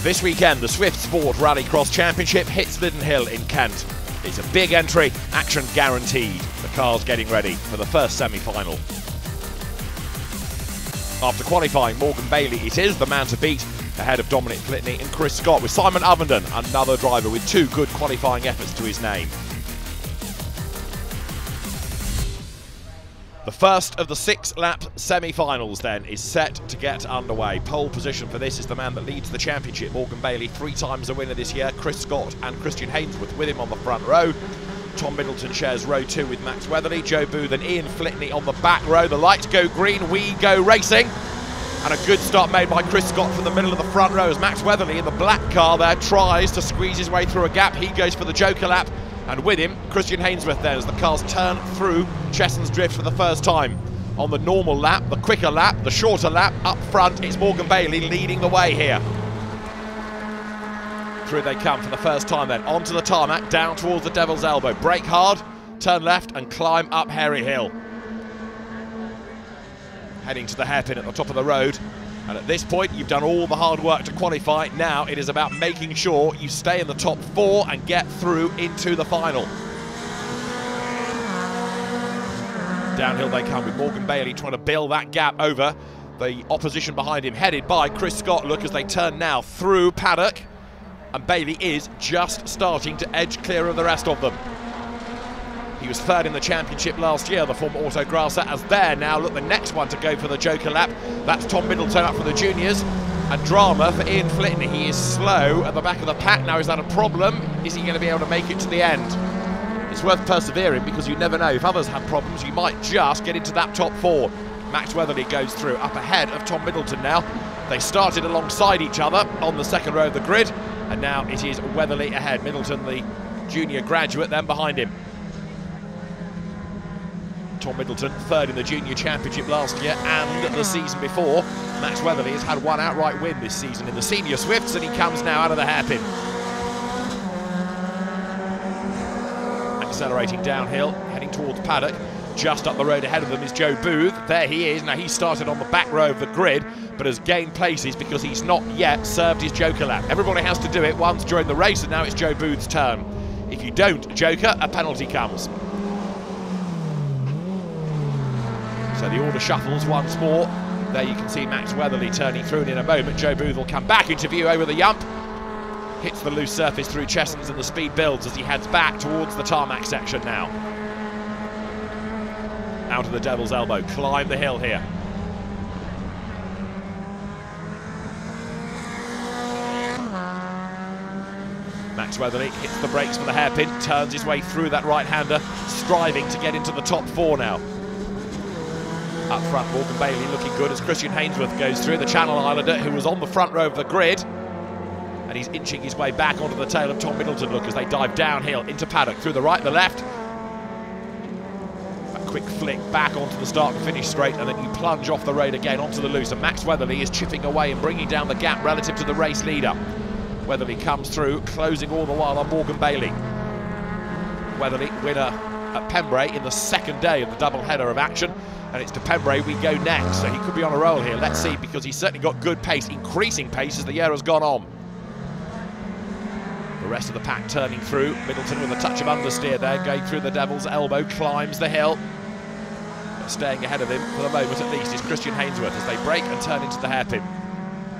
This weekend, the Swift Sport Rallycross Championship hits Liddon Hill in Kent. It's a big entry, action guaranteed. The car's getting ready for the first semi-final. After qualifying, Morgan Bailey it is the man to beat, ahead of Dominic Flitney and Chris Scott, with Simon Ovenden, another driver with two good qualifying efforts to his name. The first of the 6-lap semi-finals then is set to get underway. Pole position for this is the man that leads the championship, Morgan Bailey, 3 times a winner this year, Chris Scott and Christian Hainsworth with him on the front row. Tom Middleton shares row 2 with Max Weatherly, Joe Booth and Ian Flitney on the back row. The lights go green, we go racing. And a good start made by Chris Scott from the middle of the front row as Max Weatherly in the black car there tries to squeeze his way through a gap. He goes for the joker lap. And with him, Christian Hainsworth then as the cars turn through Chesson's Drift for the first time. On the normal lap, the quicker lap, the shorter lap, up front, it's Morgan Bailey leading the way here. Through they come for the first time then, onto the tarmac, down towards the Devil's Elbow. Brake hard, turn left and climb up Hairy Hill. Heading to the hairpin at the top of the road. And at this point, you've done all the hard work to qualify. Now it is about making sure you stay in the top 4 and get through into the final. Downhill they come with Morgan Bailey trying to build that gap over the opposition behind him, headed by Chris Scott. Look as they turn now through paddock. And Bailey is just starting to edge clear of the rest of them. He was 3rd in the championship last year, the former autograsser, as there now, look, the next one to go for the joker lap. That's Tom Middleton up for the juniors. And drama for Ian Flitney. He is slow at the back of the pack. Now, is that a problem? Is he going to be able to make it to the end? It's worth persevering because you never know. If others have problems, you might just get into that top 4. Max Weatherly goes through up ahead of Tom Middleton now. They started alongside each other on the second row of the grid. And now it is Weatherly ahead. Middleton, the junior graduate, then behind him. Tom Middleton, 3rd in the junior championship last year and the season before. Max Weatherly has had one outright win this season in the senior Swifts, and he comes now out of the hairpin. Accelerating downhill, heading towards paddock. Just up the road ahead of them is Joe Booth. There he is. Now he started on the back row of the grid, but has gained places because he's not yet served his joker lap. Everybody has to do it once during the race, and now it's Joe Booth's turn. If you don't joker, a penalty comes. So the order shuffles once more. There you can see Max Weatherly turning through, and in a moment Joe Booth will come back into view over the yump. Hits the loose surface through Chesson's and the speed builds as he heads back towards the tarmac section now. Out of the Devil's Elbow, climb the hill here. Max Weatherly hits the brakes for the hairpin, turns his way through that right-hander, striving to get into the top 4 now. Up front, Morgan Bailey looking good as Christian Hainsworth goes through, the Channel Islander who was on the front row of the grid. And he's inching his way back onto the tail of Tom Middleton, look, as they dive downhill into paddock, through the right and the left. A quick flick back onto the start and finish straight, and then you plunge off the road again onto the loose. And Max Weatherly is chipping away and bringing down the gap relative to the race leader. Weatherly comes through, closing all the while on Morgan Bailey. Weatherly, winner at Pembrey in the 2nd day of the double header of action. And it's to Pembrey we go next, so he could be on a roll here. Let's see, because he's certainly got good pace, increasing pace as the year has gone on. The rest of the pack turning through. Middleton with a touch of understeer there, going through the Devil's Elbow, climbs the hill. But staying ahead of him, for the moment at least, is Christian Hainsworth as they break and turn into the hairpin.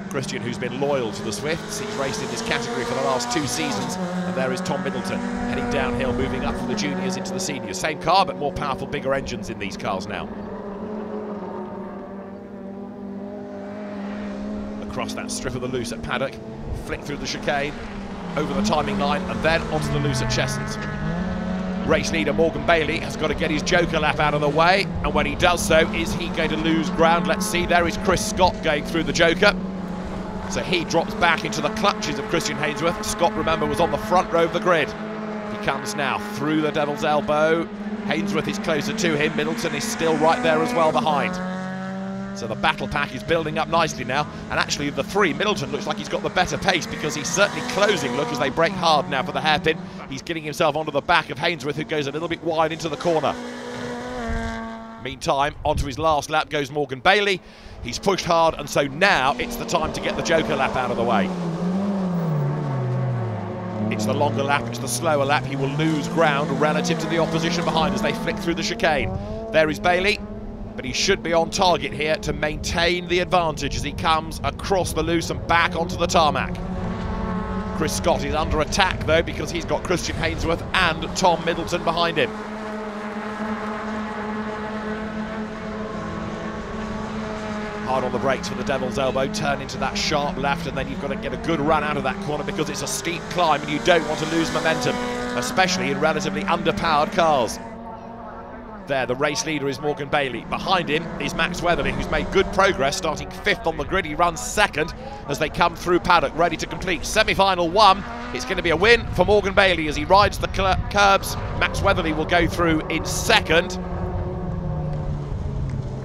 Christian, who's been loyal to the Swifts, he's raced in this category for the last 2 seasons. And there is Tom Middleton, heading downhill, moving up from the juniors into the seniors. Same car, but more powerful, bigger engines in these cars now. Across that strip of the loose at paddock, flick through the chicane, over the timing line, and then onto the loose at Chesson's. Race leader Morgan Bailey has got to get his joker lap out of the way, and when he does so, is he going to lose ground? Let's see, there is Chris Scott going through the joker. So he drops back into the clutches of Christian Hainsworth. Scott, remember, was on the front row of the grid. He comes now through the Devil's Elbow. Hainsworth is closer to him. Middleton is still right there as well behind. So the battle pack is building up nicely now. And actually of the 3, Middleton looks like he's got the better pace because he's certainly closing. Look, as they brake hard now for the hairpin. He's getting himself onto the back of Hainsworth, who goes a little bit wide into the corner. Meantime, onto his last lap goes Morgan Bailey. He's pushed hard, and so now it's the time to get the joker lap out of the way. It's the longer lap, it's the slower lap. He will lose ground relative to the opposition behind as they flick through the chicane. There is Bailey, but he should be on target here to maintain the advantage as he comes across the loose and back onto the tarmac. Chris Scott is under attack though because he's got Christian Hainsworth and Tom Middleton behind him. Hard on the brakes for the Devil's Elbow, turn into that sharp left, and then you've got to get a good run out of that corner because it's a steep climb and you don't want to lose momentum, especially in relatively underpowered cars. There, the race leader is Morgan Bailey. Behind him is Max Weatherly, who's made good progress, starting 5th on the grid. He runs 2nd as they come through paddock, ready to complete semi-final 1. It's going to be a win for Morgan Bailey as he rides the curbs. Max Weatherly will go through in 2nd.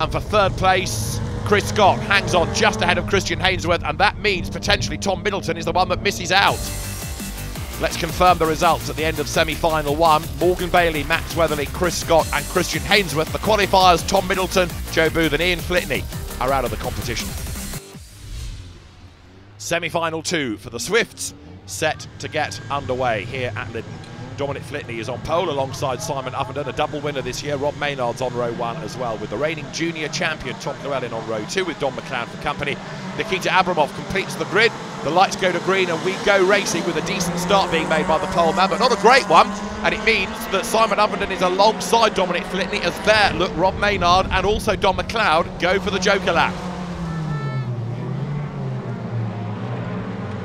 And for 3rd place, Chris Scott hangs on just ahead of Christian Hainsworth, and that means potentially Tom Middleton is the one that misses out. Let's confirm the results at the end of semi-final 1. Morgan Bailey, Max Weatherly, Chris Scott and Christian Hainsworth. The qualifiers, Tom Middleton, Joe Booth and Ian Flitney are out of the competition. Semi-final 2 for the Swifts, set to get underway here at Lyndon. Dominic Flitney is on pole alongside Simon Ovenden, a double winner this year. Rob Maynard's on row 1 as well, with the reigning junior champion Tom Llewellyn on row 2 with Don McLeod for company. Nikita Abramov completes the grid. The lights go to green and we go racing with a decent start being made by the pole man, but not a great one. And it means that Simon Ovenden is alongside Dominic Flitney as there, look, Rob Maynard and also Don McLeod go for the Joker lap.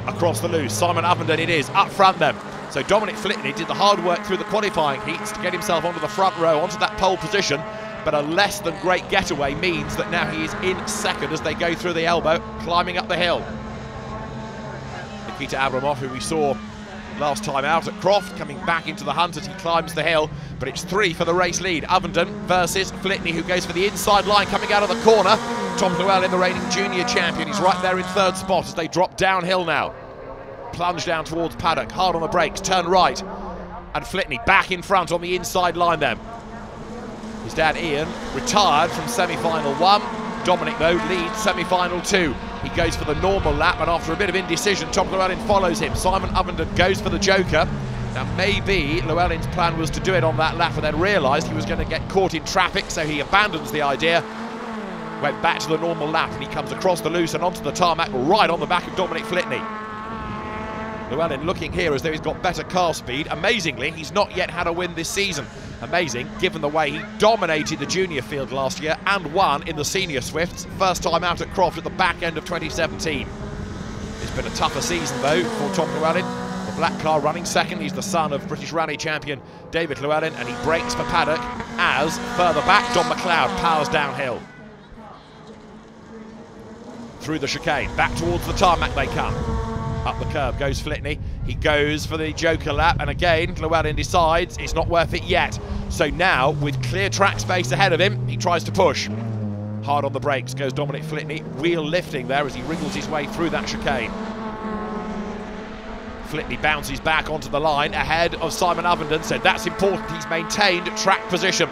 Across the loose, Simon Ovenden it is, up front then. So Dominic Flitney did the hard work through the qualifying heats to get himself onto the front row, onto that pole position, but a less than great getaway means that now he is in 2nd as they go through the elbow, climbing up the hill. Nikita Abramov, who we saw last time out at Croft, coming back into the hunt as he climbs the hill, but it's 3 for the race lead. Ovenden versus Flitney, who goes for the inside line, coming out of the corner. Tom Llewellyn, the reigning junior champion, he's right there in 3rd spot as they drop downhill now. Plunge down towards paddock, hard on the brakes, turn right, and Flitney back in front on the inside line then. His dad Ian retired from semi-final 1. Dominic though leads semi-final 2. He goes for the normal lap, and after a bit of indecision, Tom Llewellyn follows him. Simon Ovenden goes for the Joker. Now maybe Llewellyn's plan was to do it on that lap and then realised he was going to get caught in traffic, so he abandons the idea. Went back to the normal lap and he comes across the loose and onto the tarmac right on the back of Dominic Flitney. Llewellyn looking here as though he's got better car speed. Amazingly, he's not yet had a win this season. Amazing, given the way he dominated the junior field last year and won in the senior Swifts. First time out at Croft at the back end of 2017. It's been a tougher season though for Tom Llewellyn. The black car running 2nd. He's the son of British Rally champion David Llewellyn, and he brakes for paddock as further back Don McLeod powers downhill. Through the chicane, back towards the tarmac they come. Up the curb goes Flitney. He goes for the Joker lap, and again Llewellyn decides it's not worth it yet. So now, with clear track space ahead of him, he tries to push. Hard on the brakes goes Dominic Flitney, wheel lifting there as he wriggles his way through that chicane. Flitney bounces back onto the line ahead of Simon Ovenden, so that's important. He's maintained track position.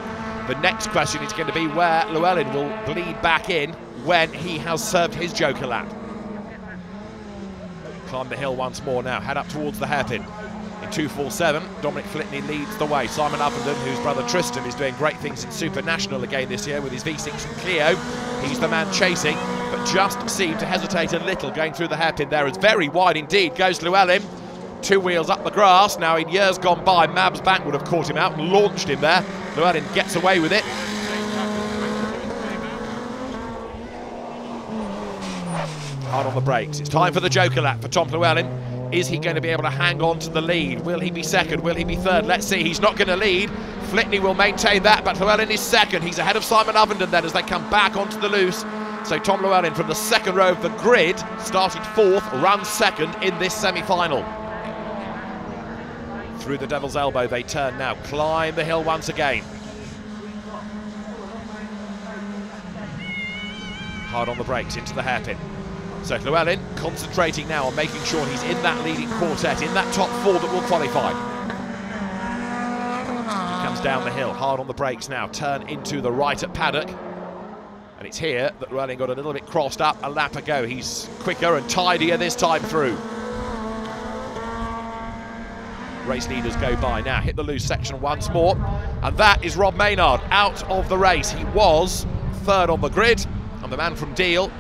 The next question is going to be where Llewellyn will bleed back in when he has served his Joker lap. Climb the hill once more now, head up towards the hairpin. In 2.47, Dominic Flitney leads the way. Simon Ovenden, whose brother Tristan is doing great things in Super National again this year with his V6 and Clio. He's the man chasing, but just seemed to hesitate a little going through the hairpin there. It's very wide indeed, goes Llewellyn. 2 wheels up the grass. Now in years gone by, Mabs Bank would have caught him out and launched him there. Llewellyn gets away with it. Hard on the brakes. It's time for the Joker lap for Tom Llewellyn. Is he going to be able to hang on to the lead? Will he be 2nd? Will he be 3rd? Let's see. He's not going to lead. Flitney will maintain that, but Llewellyn is 2nd. He's ahead of Simon Ovenden then as they come back onto the loose. So Tom Llewellyn from the 2nd row of the grid, started 4th, runs 2nd in this semi-final. Through the Devil's Elbow they turn now, climb the hill once again. Hard on the brakes into the hairpin. So Llewellyn concentrating now on making sure he's in that leading quartet, in that top 4 that will qualify. He comes down the hill, hard on the brakes now, turn into the right at paddock. And it's here that Llewellyn got a little bit crossed up a lap ago. He's quicker and tidier this time through. race leaders go by. Now hit the loose section once more, and that is Rob Maynard out of the race. He was third on the grid, and the man from Deal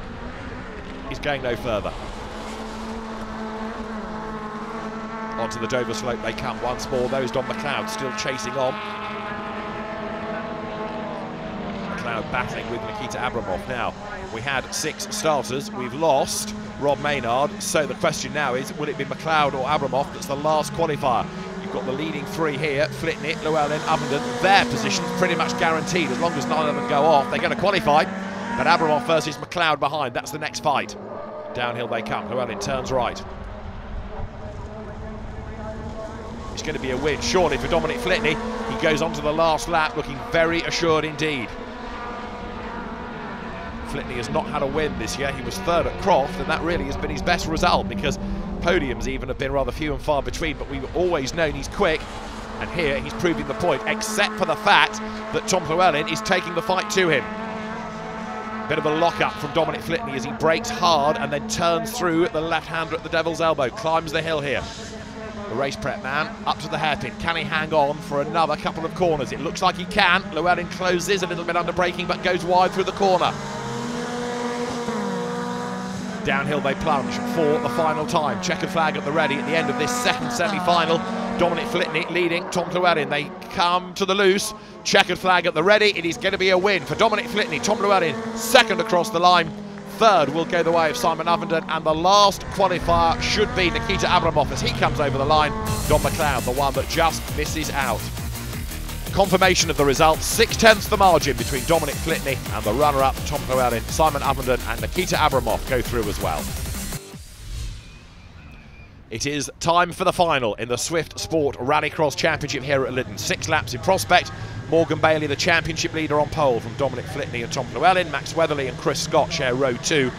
is going no further. Onto the Dover slope they come once more. Those Don McLeod still chasing on. McLeod battling with Nikita Abramov. Now, we had 6 starters. We've lost Rob Maynard. So the question now is, will it be McLeod or Abramov that's the last qualifier? You've got the leading 3 here, Flitnick, Llewellyn, Ovenden. Their position's pretty much guaranteed. As long as none of them go off, they're going to qualify. But Abramov versus McLeod behind. That's the next fight. Downhill they come. Llewellyn turns right. It's going to be a win, surely, for Dominic Flitney. He goes on to the last lap looking very assured indeed. Flitney has not had a win this year. He was third at Croft, and that really has been his best result, because podiums even have been rather few and far between, but we've always known he's quick, and here he's proving the point, except for the fact that Tom Llewellyn is taking the fight to him. Bit of a lock-up from Dominic Flitney as he brakes hard and then turns through at the left-hander at the Devil's Elbow, climbs the hill here. The race prep man up to the hairpin. Can he hang on for another couple of corners? It looks like he can. Llewellyn closes a little bit under braking, but goes wide through the corner. Downhill they plunge for the final time. Checkered flag at the ready at the end of this second semi-final. Dominic Flitney leading Tom Llewellyn. They come to the loose. Checkered flag at the ready. It is going to be a win for Dominic Flitney. Tom Llewellyn second across the line. Third will go the way of Simon Ovenden, and the last qualifier should be Nikita Abramov as he comes over the line. Don McLeod, the one that just misses out. Confirmation of the result, 6/10 the margin between Dominic Flitney and the runner-up Tom Llewellyn. Simon Ovenden and Nikita Abramov go through as well. It is time for the final in the Swift Sport Rallycross Championship here at Lytton. 6 laps in prospect. Morgan Bailey, the championship leader, on pole from Dominic Flitney and Tom Llewellyn. Max Weatherly and Chris Scott share row 2.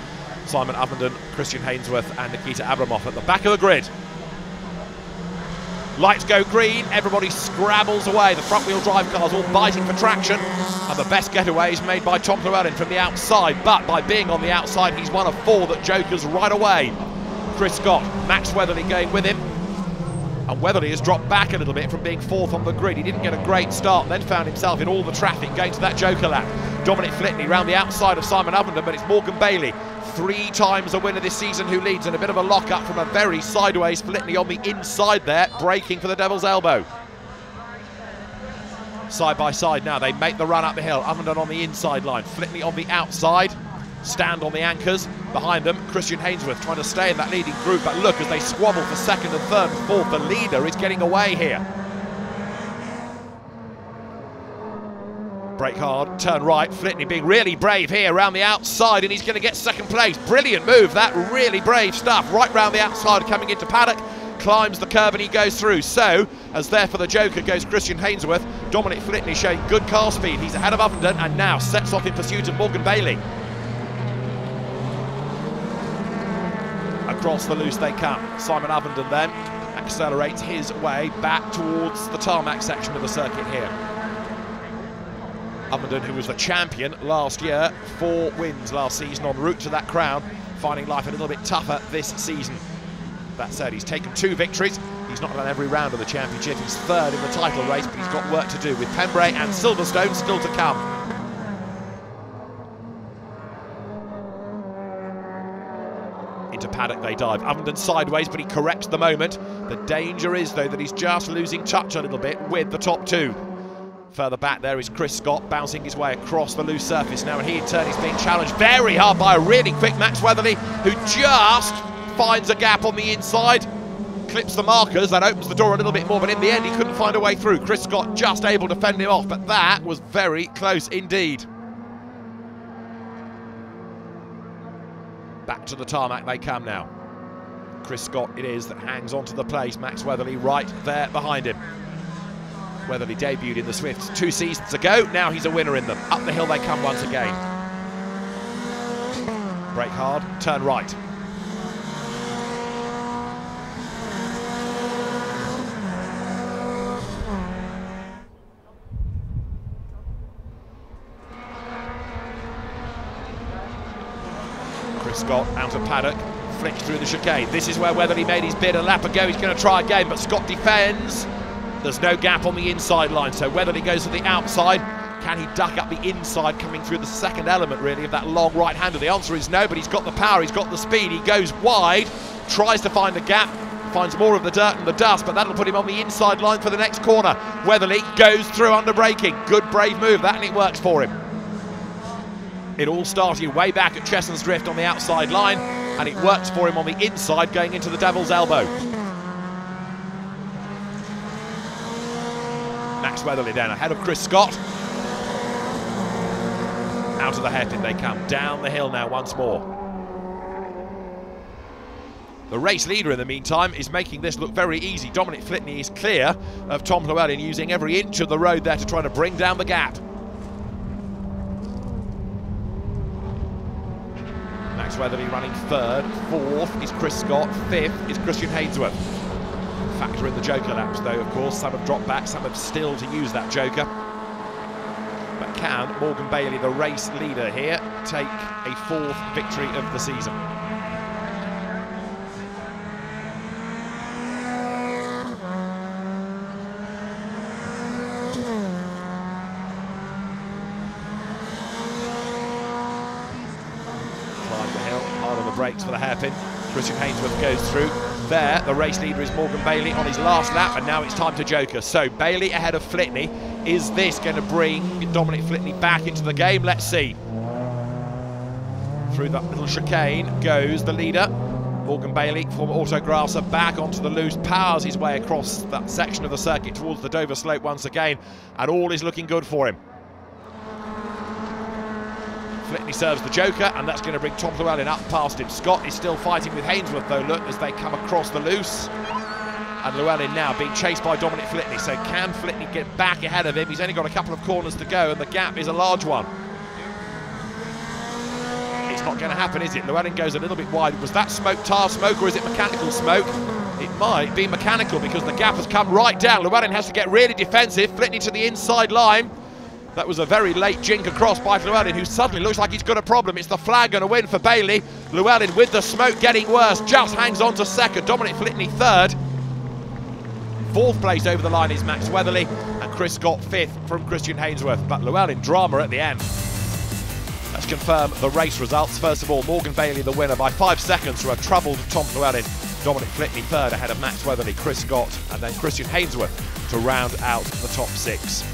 Simon Ovenden, Christian Hainsworth and Nikita Abramov at the back of the grid. Lights go green, everybody scrabbles away. The front-wheel drive cars all biting for traction, and the best getaway is made by Tom Llewellyn from the outside, but by being on the outside, he's one of 4 that jokers right away. Chris Scott, Max Weatherly going with him, and Weatherly has dropped back a little bit from being 4th on the grid. He didn't get a great start, then found himself in all the traffic going to that joker lap. Dominic Flitney round the outside of Simon Ovenden, but it's Morgan Bailey, 3 times a winner this season, who leads, and a bit of a lock-up from a very sideways Flitney on the inside there, braking for the Devil's Elbow. Side by side now, they make the run up the hill. Ovenden on the inside line, Flitney on the outside, stand on the anchors. Behind them, Christian Hainsworth trying to stay in that leading group, but look, as they squabble for 2nd and 3rd and 4th, the leader is getting away here. Brake hard, turn right, Flitney being really brave here around the outside, and he's going to get 2nd place. Brilliant move, that, really brave stuff. Right round the outside, coming into paddock, climbs the curve and he goes through. So, as there for the joker goes Christian Hainsworth. Dominic Flitney showing good car speed. He's ahead of Ovenden and now sets off in pursuit of Morgan Bailey. Across the loose they come. Simon Ovenden then accelerates his way back towards the tarmac section of the circuit here. Ovenden, who was the champion last year, 4 wins last season, en route to that crown, finding life a little bit tougher this season. That said, he's taken 2 victories. He's not done every round of the championship. He's 3rd in the title race, but he's got work to do, with Pembrey and Silverstone still to come. Into paddock they dive. Ovenden sideways, but he corrects the moment. The danger is, though, that he's just losing touch a little bit with the top 2. Further back there is Chris Scott, bouncing his way across the loose surface now, and he in turn is being challenged very hard by a really quick Max Weatherly, who just finds a gap on the inside, clips the markers. That opens the door a little bit more, but in the end he couldn't find a way through. Chris Scott just able to fend him off, but that was very close indeed. Back to the tarmac they come now. Chris Scott it is that hangs onto the place. Max Weatherly right there behind him. Weatherly debuted in the Swifts 2 seasons ago. Now he's a winner in them. Up the hill they come once again. Brake hard, turn right. Chris Scott out of paddock, flicks through the chicane. This is where Weatherly made his bid a lap ago. He's going to try again, but Scott defends. There's no gap on the inside line, so Weatherly goes to the outside. Can he duck up the inside, coming through the second element, really, of that long right-hander? The answer is no, but he's got the power, he's got the speed. He goes wide, tries to find a gap, finds more of the dirt and the dust, but that'll put him on the inside line for the next corner. Weatherly goes through under braking. Good, brave move, that, and it works for him. It all started way back at Chesson's Drift on the outside line, and it works for him on the inside, going into the Devil's Elbow. Max Weatherly down ahead of Chris Scott. Out of the hairpin they come, down the hill now once more. The race leader in the meantime is making this look very easy. Dominic Flitney is clear of Tom Llewellyn, using every inch of the road there to try to bring down the gap. Max Weatherly running third, fourth is Chris Scott, fifth is Christian Hainsworth. Factor in the joker laps though, of course. Some have dropped back, some have still to use that joker. But can Morgan Bailey, the race leader here, take a fourth victory of the season? Climb the hill, hard on the brakes for the hairpin. Christian Hainsworth goes through. There, the race leader is Morgan Bailey on his last lap, and now it's time to joker. So Bailey ahead of Flitney. Is this going to bring Dominic Flitney back into the game? Let's see. Through that little chicane goes the leader. Morgan Bailey, former autograsser, back onto the loose, powers his way across that section of the circuit towards the Dover slope once again, and all is looking good for him. Flitney serves the joker, and that's going to bring Tom Llewellyn up past him. Scott is still fighting with Hainsworth though, look, as they come across the loose. And Llewellyn now being chased by Dominic Flitney, so can Flitney get back ahead of him? He's only got a couple of corners to go, and the gap is a large one. It's not going to happen, is it? Llewellyn goes a little bit wide. Was that tar smoke, or is it mechanical smoke? It might be mechanical, because the gap has come right down. Llewellyn has to get really defensive. Flitney to the inside line. That was a very late jink across by Llewellyn, who suddenly looks like he's got a problem. It's the flag going to win for Bailey. Llewellyn, with the smoke getting worse, just hangs on to second. Dominic Flitney third. Fourth place over the line is Max Weatherly, and Chris Scott fifth from Christian Hainsworth. But Llewellyn drama at the end. Let's confirm the race results. First of all, Morgan Bailey the winner by 5 seconds from a troubled Tom Llewellyn. Dominic Flitney third ahead of Max Weatherly, Chris Scott, and then Christian Hainsworth to round out the top 6.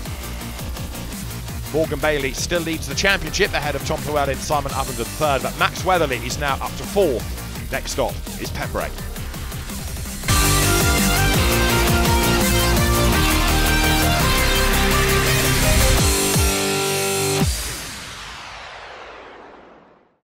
Morgan Bailey still leads the championship ahead of Tom Llewellyn, Simon Uppenden third, but Max Weatherly is now up to 4th. Next stop is Pembrey.